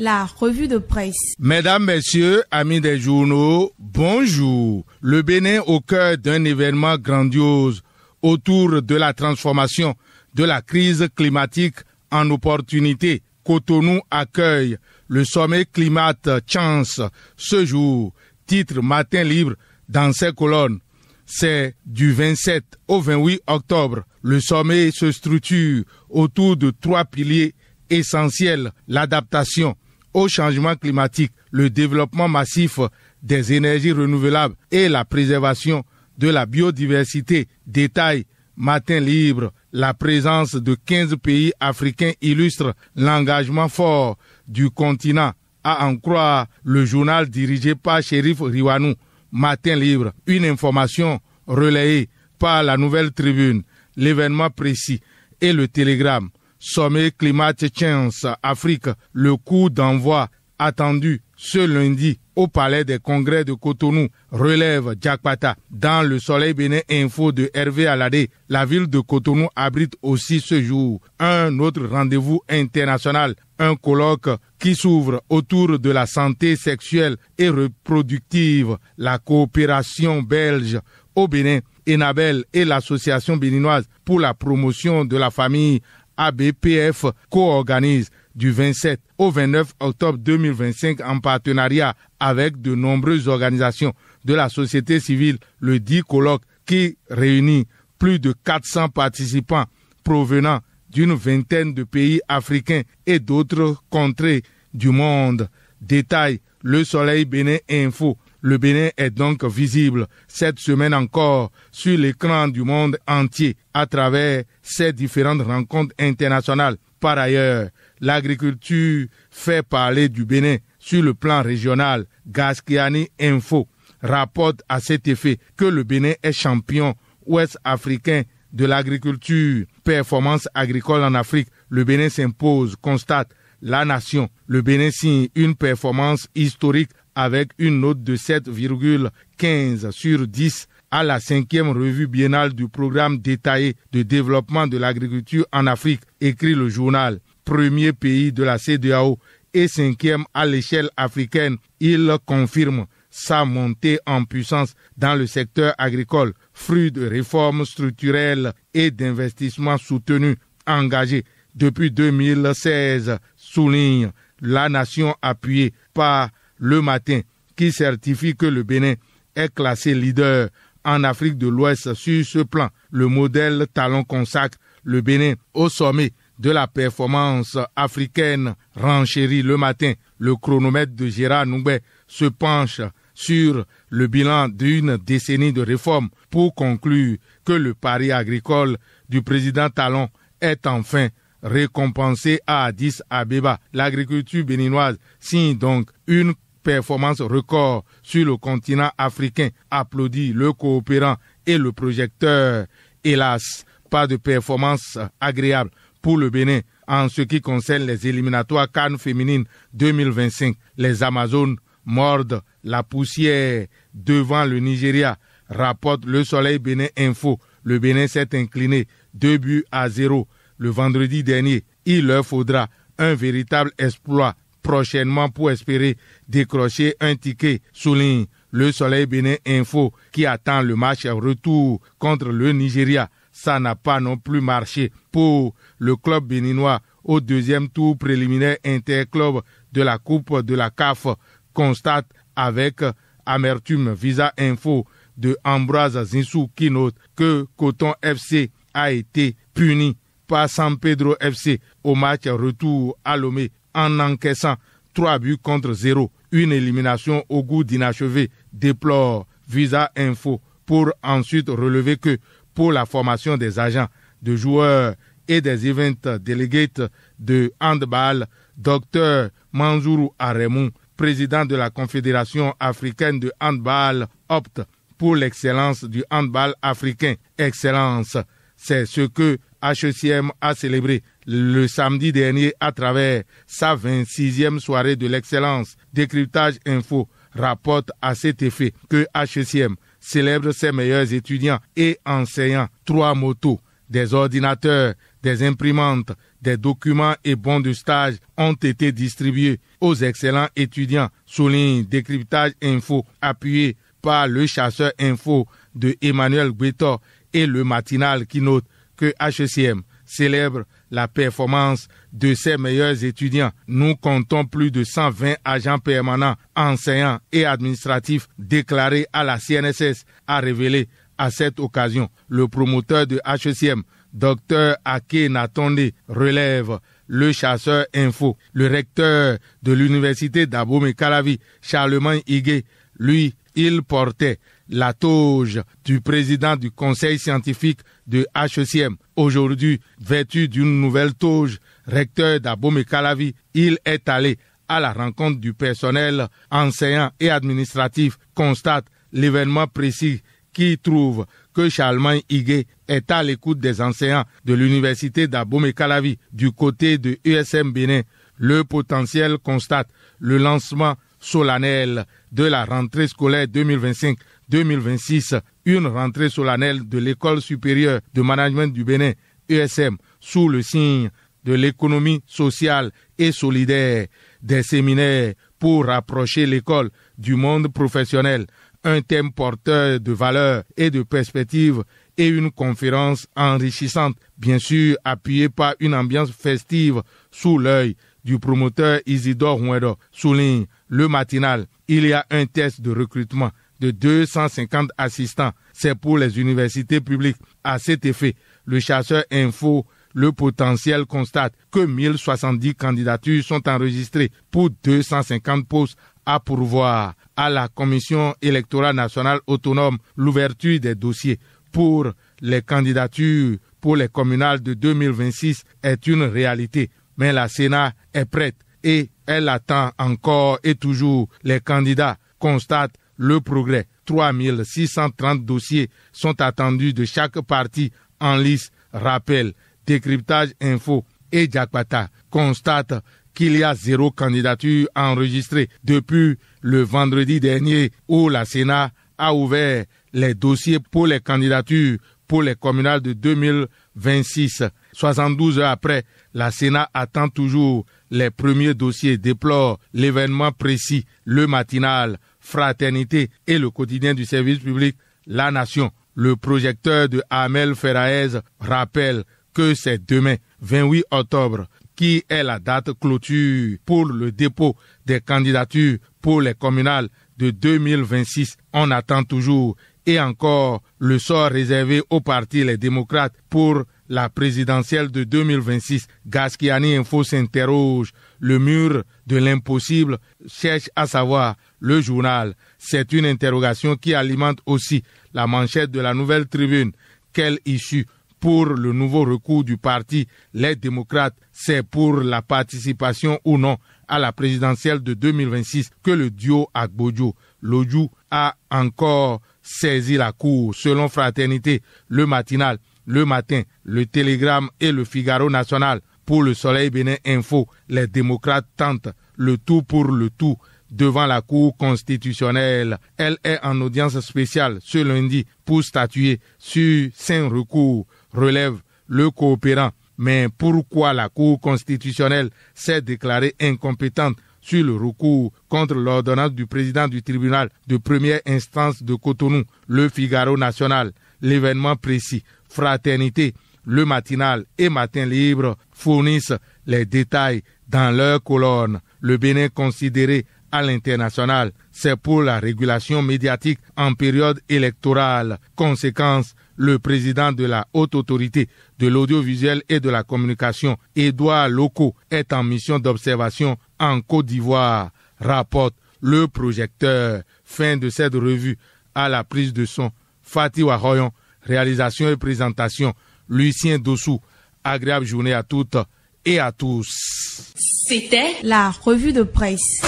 La revue de presse. Mesdames, Messieurs, amis des journaux, bonjour. Le Bénin au cœur d'un événement grandiose autour de la transformation de la crise climatique en opportunité. Cotonou accueille le sommet Climate Chance ce jour. Titre Matin Libre dans ses colonnes. C'est du 27 au 28 octobre. Le sommet se structure autour de 3 piliers essentiels. L'adaptation au changement climatique, le développement massif des énergies renouvelables et la préservation de la biodiversité. Détail Matin Libre, la présence de 15 pays africains illustre l'engagement fort du continent, à en croire le journal dirigé par Chérif Riwanou. Matin Libre, une information relayée par la Nouvelle Tribune, l'événement précis et le Télégramme. Sommet Climate Chance Afrique, le coup d'envoi attendu ce lundi au Palais des Congrès de Cotonou, relève Diakpata. Dans le Soleil Bénin Info de Hervé Aladé, la ville de Cotonou abrite aussi ce jour un autre rendez-vous international, un colloque qui s'ouvre autour de la santé sexuelle et reproductive. La coopération belge au Bénin, Enabel et l'association béninoise pour la promotion de la famille ABPF co-organise du 27 au 29 octobre 2025 en partenariat avec de nombreuses organisations de la société civile le 10 colloque qui réunit plus de 400 participants provenant d'une vingtaine de pays africains et d'autres contrées du monde. Détail Le Soleil Bénin Info. Le Bénin est donc visible cette semaine encore sur l'écran du monde entier à travers ces différentes rencontres internationales. Par ailleurs, l'agriculture fait parler du Bénin sur le plan régional. Gaskiani Info rapporte à cet effet que le Bénin est champion ouest-africain de l'agriculture. Performance agricole en Afrique, le Bénin s'impose, constate la nation. Le Bénin signe une performance historique avec une note de 7,15 sur 10 à la 5e revue biennale du programme détaillé de développement de l'agriculture en Afrique, écrit le journal. Premier pays de la CEDEAO et 5e à l'échelle africaine, il confirme sa montée en puissance dans le secteur agricole, fruit de réformes structurelles et d'investissements soutenus, engagés depuis 2016, souligne la nation appuyée par Le Matin, qui certifie que le Bénin est classé leader en Afrique de l'Ouest sur ce plan. Le modèle Talon consacre le Bénin au sommet de la performance africaine, renchérit Le Matin. Le chronomètre de Gérard Noubet se penche sur le bilan d'une décennie de réformes pour conclure que le pari agricole du président Talon est enfin récompensé à Addis Abeba. L'agriculture béninoise signe donc une performance record sur le continent africain, applaudit le coopérant et le projecteur. Hélas, pas de performance agréable pour le Bénin en ce qui concerne les éliminatoires CAN féminines 2025. Les Amazones mordent la poussière devant le Nigeria, rapporte Le Soleil Bénin Info. Le Bénin s'est incliné 2-0 le vendredi dernier. Il leur faudra un véritable exploit prochainement pour espérer décrocher un ticket, souligne Le Soleil Bénin Info, qui attend le match retour contre le Nigeria. Ça n'a pas non plus marché pour le club béninois au deuxième tour préliminaire interclub de la Coupe de la CAF, constate avec amertume Visa Info de Ambroise Zinsou qui note que Coton FC a été puni par San Pedro FC au match retour à Lomé en encaissant 3-0, une élimination au goût d'inachevé, déplore Visa Info, pour ensuite relever que pour la formation des agents, de joueurs et des event delegates de handball, Dr Manzourou Aremou, président de la Confédération africaine de handball, opte pour l'excellence du handball africain. Excellence, c'est ce que HECM a célébré le samedi dernier à travers sa 26e soirée de l'excellence. Décryptage Info rapporte à cet effet que HECM célèbre ses meilleurs étudiants et enseignants. 3 motos, des ordinateurs, des imprimantes, des documents et bons de stage ont été distribués aux excellents étudiants, souligne Décryptage Info, appuyé par le chasseur info de Emmanuel Bétor et le matinal qui note que HECM célèbre la performance de ses meilleurs étudiants. Nous comptons plus de 120 agents permanents, enseignants et administratifs déclarés à la CNSS, a révélé à cette occasion le promoteur de HECM, Dr Ake Natonde, relève le chasseur info. Le recteur de l'université d'Abomey-Calavi, Charlemagne Higué, lui, il portait la toge du président du conseil scientifique de HECM. Aujourd'hui, vêtu d'une nouvelle toge, recteur d'Abomey-Calavi, il est allé à la rencontre du personnel enseignant et administratif, constate l'événement précis qui trouve que Charlemagne Higué est à l'écoute des enseignants de l'université d'Abomey-Calavi. Du côté de USM Bénin, le potentiel constate le lancement solennel de la rentrée scolaire 2025-2026, une rentrée solennelle de l'École supérieure de management du Bénin, ESM, sous le signe de l'économie sociale et solidaire, des séminaires pour rapprocher l'école du monde professionnel, un thème porteur de valeurs et de perspectives et une conférence enrichissante, bien sûr appuyée par une ambiance festive sous l'œil du promoteur Isidore Huedo, souligne le matinal. Il y a un test de recrutement de 250 assistants. C'est pour les universités publiques. À cet effet, le chasseur info, le potentiel constate que 1070 candidatures sont enregistrées pour 250 postes à pourvoir. À la Commission électorale nationale autonome, l'ouverture des dossiers pour les candidatures pour les communales de 2026 est une réalité. Mais la Sénat est prête et elle attend encore et toujours les candidats, constate le progrès. 3630 dossiers sont attendus de chaque parti en lice. Rappel, Décryptage Info et Jakpata constate qu'il y a 0 candidature enregistrée depuis le vendredi dernier où la Sénat a ouvert les dossiers pour les candidatures pour les communales de 2026. 72 heures après, la Sénat attend toujours les premiers dossiers, déplore l'événement précis, le matinal, Fraternité et le quotidien du service public, La Nation. Le projecteur de Amel Ferraez rappelle que c'est demain, 28 octobre, qui est la date clôture pour le dépôt des candidatures pour les communales de 2026. On attend toujours et encore le sort réservé au parti Les Démocrates pour la présidentielle de 2026. Gaskiani Info s'interroge. Le mur de l'impossible cherche à savoir le journal. C'est une interrogation qui alimente aussi la manchette de la Nouvelle Tribune. Quelle issue pour le nouveau recours du parti Les Démocrates? C'est pour la participation ou non à la présidentielle de 2026 que le duo Agbojo-Lodjou a encore saisi la cour. Selon Fraternité, le matinal, le matin, le Télégramme et le Figaro national. Pour le Soleil Bénin Info, les démocrates tentent le tout pour le tout devant la Cour constitutionnelle. Elle est en audience spéciale ce lundi pour statuer sur 5 recours, relève le coopérant. Mais pourquoi la Cour constitutionnelle s'est déclarée incompétente sur le recours contre l'ordonnance du président du tribunal de première instance de Cotonou? Le Figaro national, l'événement précis, Fraternité, le matinal et Matin libre fournissent les détails dans leur colonne. Le Bénin considéré à l'international, c'est pour la régulation médiatique en période électorale. Conséquence, le président de la haute autorité de l'audiovisuel et de la communication, Édouard Loko, est en mission d'observation en Côte d'Ivoire, rapporte le projecteur. Fin de cette revue. À la prise de son, Fatih Wahoyon, réalisation et présentation, Lucien Dossou. Agréable journée à toutes et à tous. C'était la revue de presse.